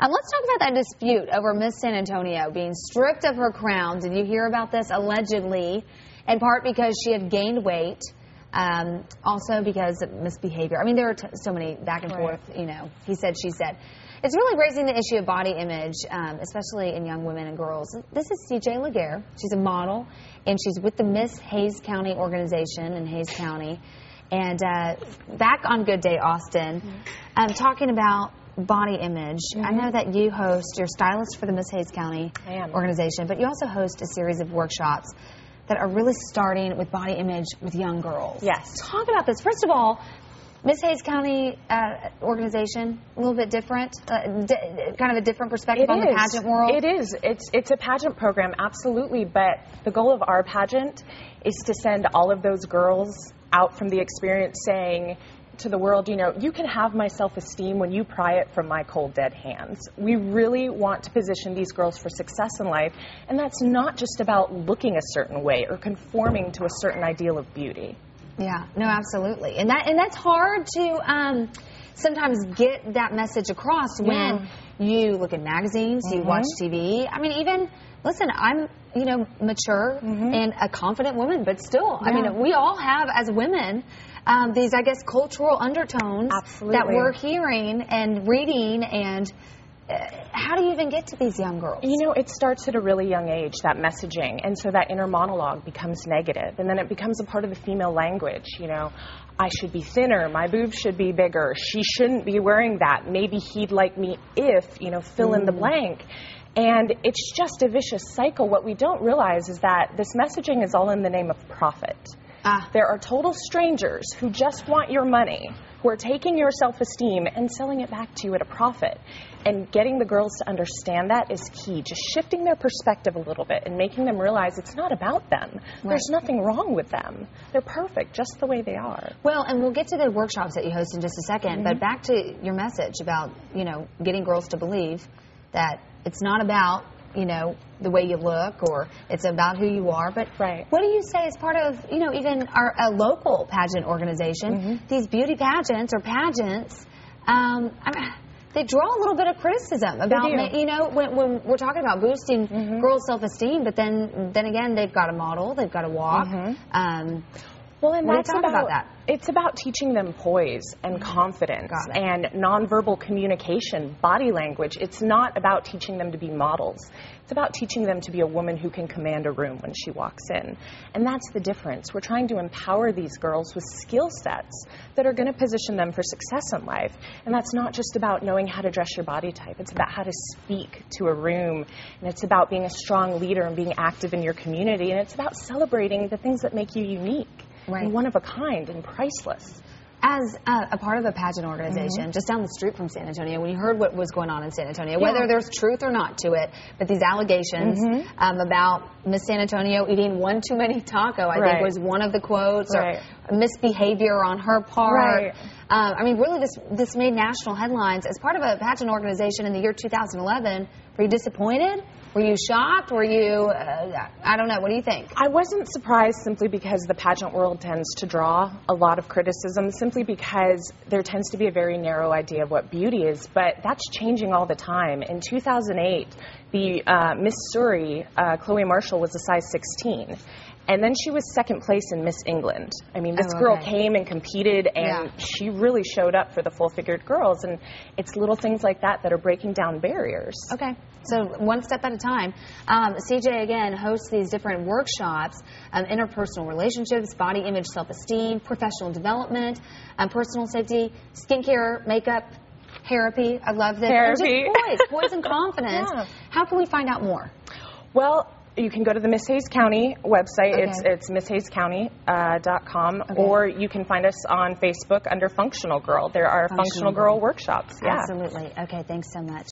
Let's talk about that dispute over Miss San Antonio being stripped of her crown. Did you hear about this? Allegedly, in part because she had gained weight, also because of misbehavior. I mean, there are so many back and forth, you know, he said, she said. It's really raising the issue of body image, especially in young women and girls. This is CJ Laguerre. She's a model, and she's with the Miss Hayes County organization in Hayes County. And back on Good Day Austin, talking about body image. I know that you host, you're stylist for the Miss Hayes County organization, but you also host a series of workshops that are really starting with body image with young girls. Yes. Talk about this. First of all, Miss Hayes County organization, a little bit different, kind of a different perspective on the pageant world. It is. It's a pageant program, absolutely, but the goal of our pageant is to send all of those girls out from the experience saying to the world, you know, you can have my self-esteem when you pry it from my cold, dead hands. We really want to position these girls for success in life, and that's not just about looking a certain way or conforming to a certain ideal of beauty. Yeah, no, absolutely. And that's hard to sometimes get that message across when you look at magazines, you watch TV. I mean, even, listen, I'm, you know, mature and a confident woman, but still, I mean, we all have, as women, these, I guess, cultural undertones that we're hearing and reading, and how do you even get to these young girls? You know, it starts at a really young age, that messaging, and so that inner monologue becomes negative, and then it becomes a part of the female language, you know. I should be thinner, my boobs should be bigger, she shouldn't be wearing that, maybe he'd like me if, you know, fill in the blank. And it's just a vicious cycle. What we don't realize is that this messaging is all in the name of profit. There are total strangers who just want your money, who are taking your self-esteem and selling it back to you at a profit. And getting the girls to understand that is key. Just shifting their perspective a little bit and making them realize it's not about them. There's nothing wrong with them. They're perfect just the way they are. Well, and we'll get to the workshops that you host in just a second, but back to your message about, you know, getting girls to believe that it's not about, you know, the way you look, or it's about who you are. But what do you say as part of, you know, even a local pageant organization, these beauty pageants or pageants, I mean, they draw a little bit of criticism about, you know, when we're talking about boosting girls' self-esteem, but then again, they've got to model, they've got to walk. Well, and that's about that. It's about teaching them poise and confidence and nonverbal communication, body language. It's not about teaching them to be models. It's about teaching them to be a woman who can command a room when she walks in. And that's the difference. We're trying to empower these girls with skill sets that are going to position them for success in life. And that's not just about knowing how to dress your body type. It's about how to speak to a room. And it's about being a strong leader and being active in your community. And it's about celebrating the things that make you unique. And one of a kind and priceless. As a part of a pageant organization, just down the street from San Antonio, when you heard what was going on in San Antonio, whether there's truth or not to it, but these allegations about Miss San Antonio eating one too many taco, I think was one of the quotes, or misbehavior on her part. I mean, really, this made national headlines. As part of a pageant organization in the year 2011, were you disappointed? Were you shocked? Were you, I don't know, what do you think? I wasn't surprised, simply because the pageant world tends to draw a lot of criticism, simply because there tends to be a very narrow idea of what beauty is, but that's changing all the time. In 2008, the Miss Surrey, Chloe Marshall, was a size 16. And then she was second place in Miss England. I mean, this girl came and competed, and she really showed up for the full-figured girls. And it's little things like that that are breaking down barriers. Okay. So one step at a time. CJ, again, hosts these different workshops, interpersonal relationships, body image, self-esteem, professional development, personal safety, skincare, makeup, therapy. I love this. Therapy. And just poise and confidence. How can we find out more? Well, you can go to the Miss Hayes County website. It's misshayescounty.com, or you can find us on Facebook under Functional Girl. There are Functional Girl workshops. Absolutely. Okay, thanks so much.